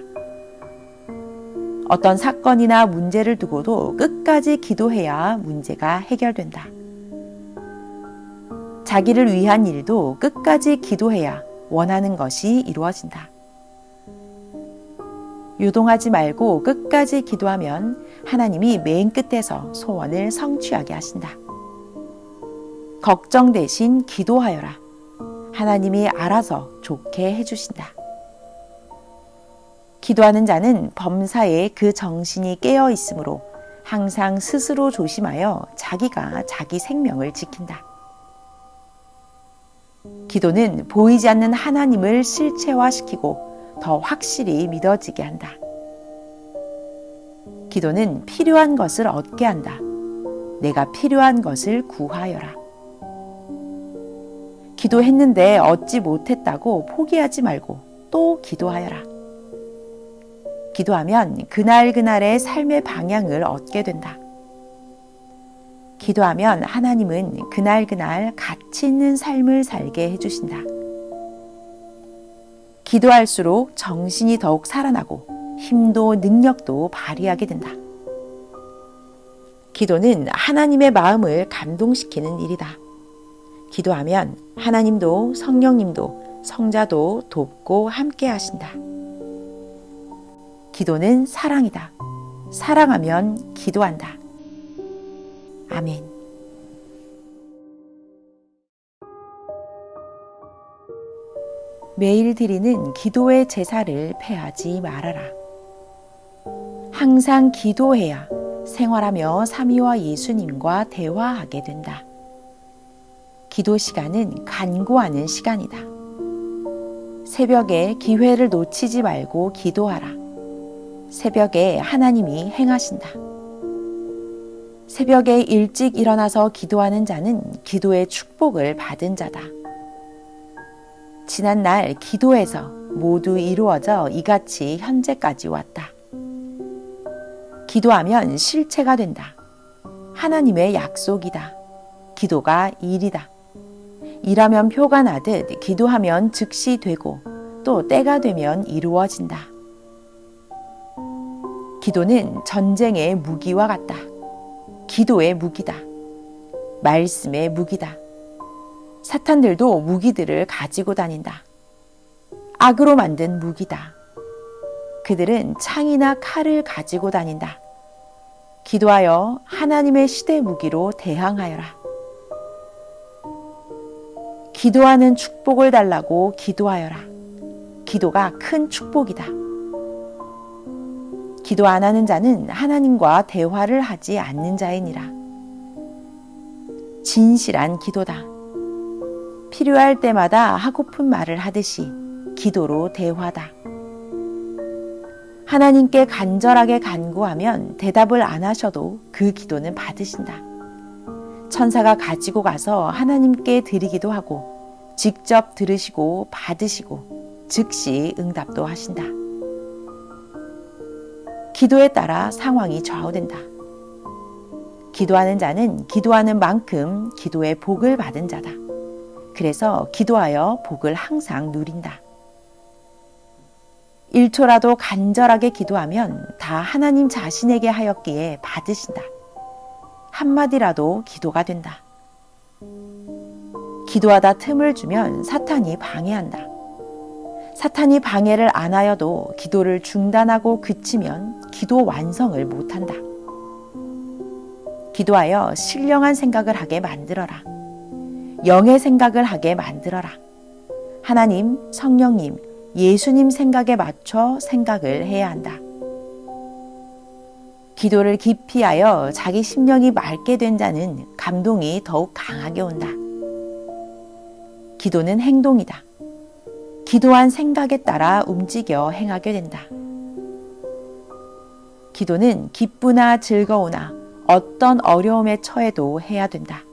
어떤 사건이나 문제를 두고도 끝까지 기도해야 문제가 해결된다. 자기를 위한 일도 끝까지 기도해야 원하는 것이 이루어진다. 요동하지 말고 끝까지 기도하면 하나님이 맨 끝에서 소원을 성취하게 하신다. 걱정 대신 기도하여라. 하나님이 알아서 좋게 해주신다. 기도하는 자는 범사에 그 정신이 깨어 있으므로 항상 스스로 조심하여 자기가 자기 생명을 지킨다. 기도는 보이지 않는 하나님을 실체화시키고 더 확실히 믿어지게 한다. 기도는 필요한 것을 얻게 한다. 내가 필요한 것을 구하여라. 기도했는데 얻지 못했다고 포기하지 말고 또 기도하여라. 기도하면 그날그날의 삶의 방향을 얻게 된다. 기도하면 하나님은 그날그날 가치 있는 삶을 살게 해주신다. 기도할수록 정신이 더욱 살아나고 힘도 능력도 발휘하게 된다. 기도는 하나님의 마음을 감동시키는 일이다. 기도하면 하나님도 성령님도 성자도 돕고 함께 하신다. 기도는 사랑이다. 사랑하면 기도한다. 아멘. 매일 드리는 기도의 제사를 패하지 말아라. 항상 기도해야 생활하며 삼위와 예수님과 대화하게 된다. 기도 시간은 간구하는 시간이다. 새벽에 기회를 놓치지 말고 기도하라. 새벽에 하나님이 행하신다. 새벽에 일찍 일어나서 기도하는 자는 기도의 축복을 받은 자다. 지난날 기도에서 모두 이루어져 이같이 현재까지 왔다. 기도하면 실체가 된다. 하나님의 약속이다. 기도가 일이다. 일하면 표가 나듯 기도하면 즉시 되고 또 때가 되면 이루어진다. 기도는 전쟁의 무기와 같다. 기도의 무기다. 말씀의 무기다. 사탄들도 무기들을 가지고 다닌다. 악으로 만든 무기다. 그들은 창이나 칼을 가지고 다닌다. 기도하여 하나님의 시대 무기로 대항하여라. 기도하는 축복을 달라고 기도하여라. 기도가 큰 축복이다. 기도 안 하는 자는 하나님과 대화를 하지 않는 자이니라. 진실한 기도다. 필요할 때마다 하고픈 말을 하듯이 기도로 대화다. 하나님께 간절하게 간구하면 대답을 안 하셔도 그 기도는 받으신다. 천사가 가지고 가서 하나님께 드리기도 하고 직접 들으시고 받으시고 즉시 응답도 하신다. 기도에 따라 상황이 좌우된다. 기도하는 자는 기도하는 만큼 기도의 복을 받은 자다. 그래서 기도하여 복을 항상 누린다. 1초라도 간절하게 기도하면 다 하나님 자신에게 하였기에 받으신다. 한마디라도 기도가 된다. 기도하다 틈을 주면 사탄이 방해한다. 사탄이 방해를 안 하여도 기도를 중단하고 그치면 기도 완성을 못한다. 기도하여 신령한 생각을 하게 만들어라. 영의 생각을 하게 만들어라. 하나님, 성령님, 예수님 생각에 맞춰 생각을 해야 한다. 기도를 깊이 하여 자기 심령이 맑게 된 자는 감동이 더욱 강하게 온다. 기도는 행동이다. 기도한 생각에 따라 움직여 행하게 된다. 기도는 기쁘나 즐거우나 어떤 어려움에 처해도 해야 된다.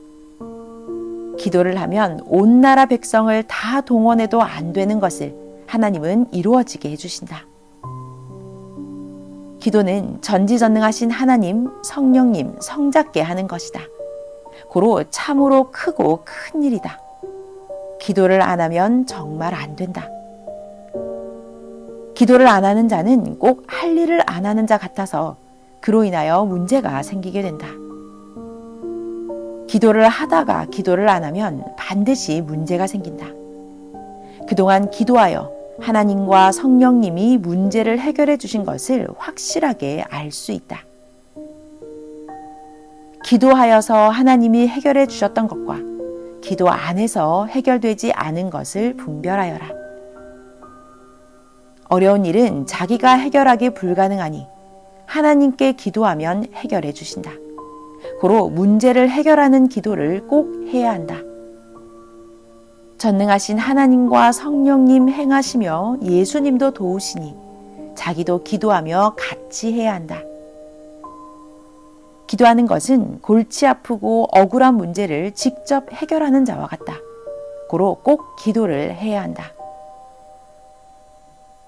기도를 하면 온 나라 백성을 다 동원해도 안 되는 것을 하나님은 이루어지게 해주신다. 기도는 전지전능하신 하나님, 성령님, 성자께 하는 것이다. 고로 참으로 크고 큰 일이다. 기도를 안 하면 정말 안 된다. 기도를 안 하는 자는 꼭 할 일을 안 하는 자 같아서 그로 인하여 문제가 생기게 된다. 기도를 하다가 기도를 안 하면 반드시 문제가 생긴다. 그동안 기도하여 하나님과 성령님이 문제를 해결해 주신 것을 확실하게 알 수 있다. 기도하여서 하나님이 해결해 주셨던 것과 기도 안에서 해결되지 않은 것을 분별하여라. 어려운 일은 자기가 해결하기 불가능하니 하나님께 기도하면 해결해 주신다. 고로 문제를 해결하는 기도를 꼭 해야 한다. 전능하신 하나님과 성령님 행하시며 예수님도 도우시니 자기도 기도하며 같이 해야 한다. 기도하는 것은 골치 아프고 억울한 문제를 직접 해결하는 자와 같다. 고로 꼭 기도를 해야 한다.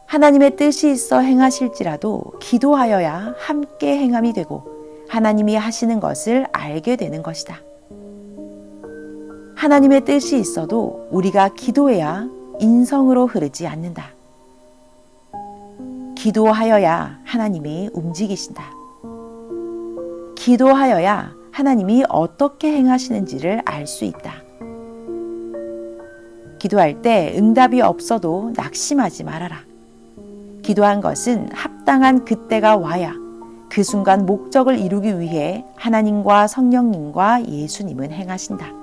하나님의 뜻이 있어 행하실지라도 기도하여야 함께 행함이 되고 하나님이 하시는 것을 알게 되는 것이다. 하나님의 뜻이 있어도 우리가 기도해야 인성으로 흐르지 않는다. 기도하여야 하나님이 움직이신다. 기도하여야 하나님이 어떻게 행하시는지를 알 수 있다. 기도할 때 응답이 없어도 낙심하지 말아라. 기도한 것은 합당한 그때가 와야 그 순간 목적을 이루기 위해 하나님과 성령님과 예수님은 행하신다.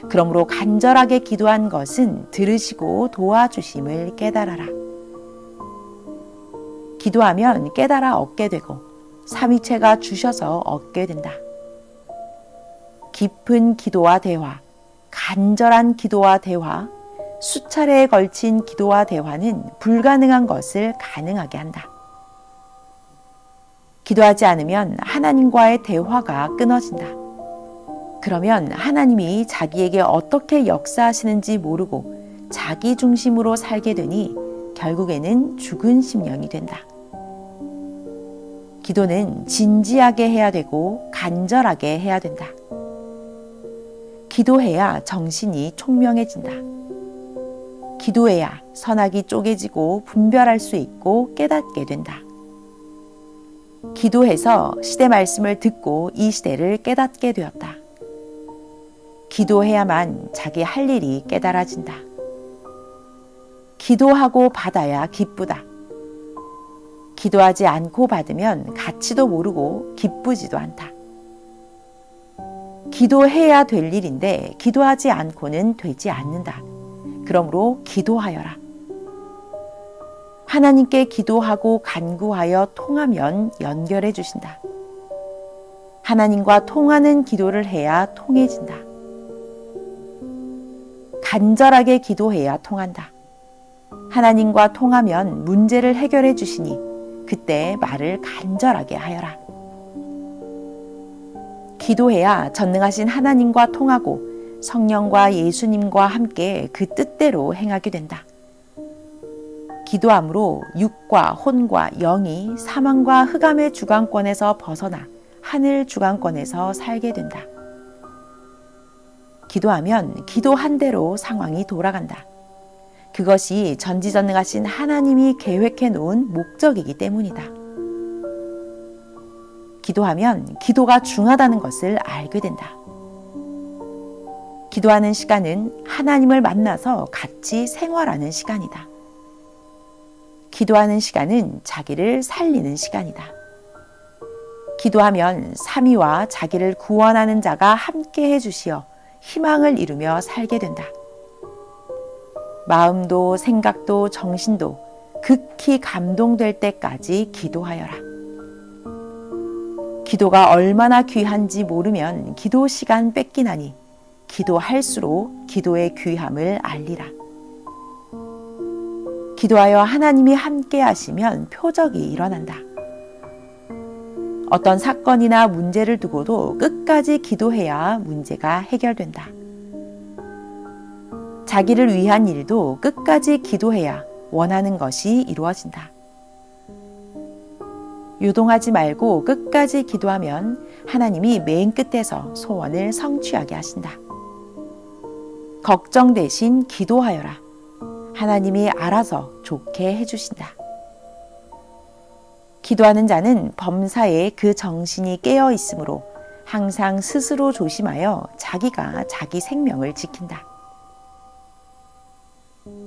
그러므로 간절하게 기도한 것은 들으시고 도와주심을 깨달아라. 기도하면 깨달아 얻게 되고 삼위체가 주셔서 얻게 된다. 깊은 기도와 대화, 간절한 기도와 대화, 수차례에 걸친 기도와 대화는 불가능한 것을 가능하게 한다. 기도하지 않으면 하나님과의 대화가 끊어진다. 그러면 하나님이 자기에게 어떻게 역사하시는지 모르고 자기 중심으로 살게 되니 결국에는 죽은 심령이 된다. 기도는 진지하게 해야 되고 간절하게 해야 된다. 기도해야 정신이 총명해진다. 기도해야 선악이 쪼개지고 분별할 수 있고 깨닫게 된다. 기도해서 시대 말씀을 듣고 이 시대를 깨닫게 되었다. 기도해야만 자기 할 일이 깨달아진다. 기도하고 받아야 기쁘다. 기도하지 않고 받으면 가치도 모르고 기쁘지도 않다. 기도해야 될 일인데 기도하지 않고는 되지 않는다. 그러므로 기도하여라. 하나님께 기도하고 간구하여 통하면 연결해 주신다. 하나님과 통하는 기도를 해야 통해진다. 간절하게 기도해야 통한다. 하나님과 통하면 문제를 해결해 주시니 그때 말을 간절하게 하여라. 기도해야 전능하신 하나님과 통하고 성령과 예수님과 함께 그 뜻대로 행하게 된다. 기도함으로 육과 혼과 영이 사망과 흑암의 주관권에서 벗어나 하늘 주관권에서 살게 된다. 기도하면 기도한 대로 상황이 돌아간다. 그것이 전지전능하신 하나님이 계획해 놓은 목적이기 때문이다. 기도하면 기도가 중하다는 것을 알게 된다. 기도하는 시간은 하나님을 만나서 같이 생활하는 시간이다. 기도하는 시간은 자기를 살리는 시간이다. 기도하면 삼위와 자기를 구원하는 자가 함께 해주시어 희망을 이루며 살게 된다. 마음도 생각도 정신도 극히 감동될 때까지 기도하여라. 기도가 얼마나 귀한지 모르면 기도 시간 뺏기나니 기도할수록 기도의 귀함을 알리라. 기도하여 하나님이 함께 하시면 표적이 일어난다. 어떤 사건이나 문제를 두고도 끝까지 기도해야 문제가 해결된다. 자기를 위한 일도 끝까지 기도해야 원하는 것이 이루어진다. 요동하지 말고 끝까지 기도하면 하나님이 맨 끝에서 소원을 성취하게 하신다. 걱정 대신 기도하여라. 하나님이 알아서 좋게 해주신다. 기도하는 자는 범사에 그 정신이 깨어 있으므로 항상 스스로 조심하여 자기가 자기 생명을 지킨다.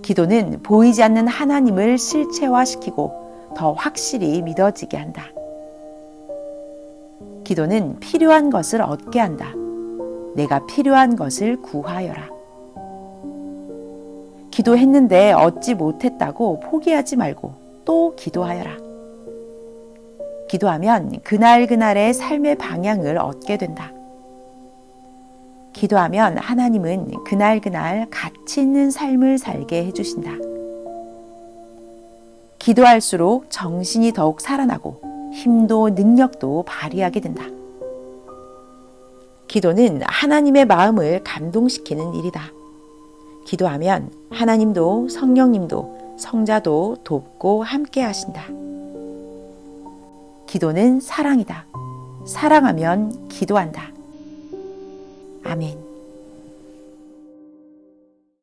기도는 보이지 않는 하나님을 실체화시키고 더 확실히 믿어지게 한다. 기도는 필요한 것을 얻게 한다. 내가 필요한 것을 구하여라. 기도했는데 얻지 못했다고 포기하지 말고 또 기도하여라. 기도하면 그날그날의 삶의 방향을 얻게 된다. 기도하면 하나님은 그날그날 가치 있는 삶을 살게 해주신다. 기도할수록 정신이 더욱 살아나고 힘도 능력도 발휘하게 된다. 기도는 하나님의 마음을 감동시키는 일이다. 기도하면 하나님도 성령님도 성자도 돕고 함께 하신다. 기도는 사랑이다. 사랑하면 기도한다. 아멘.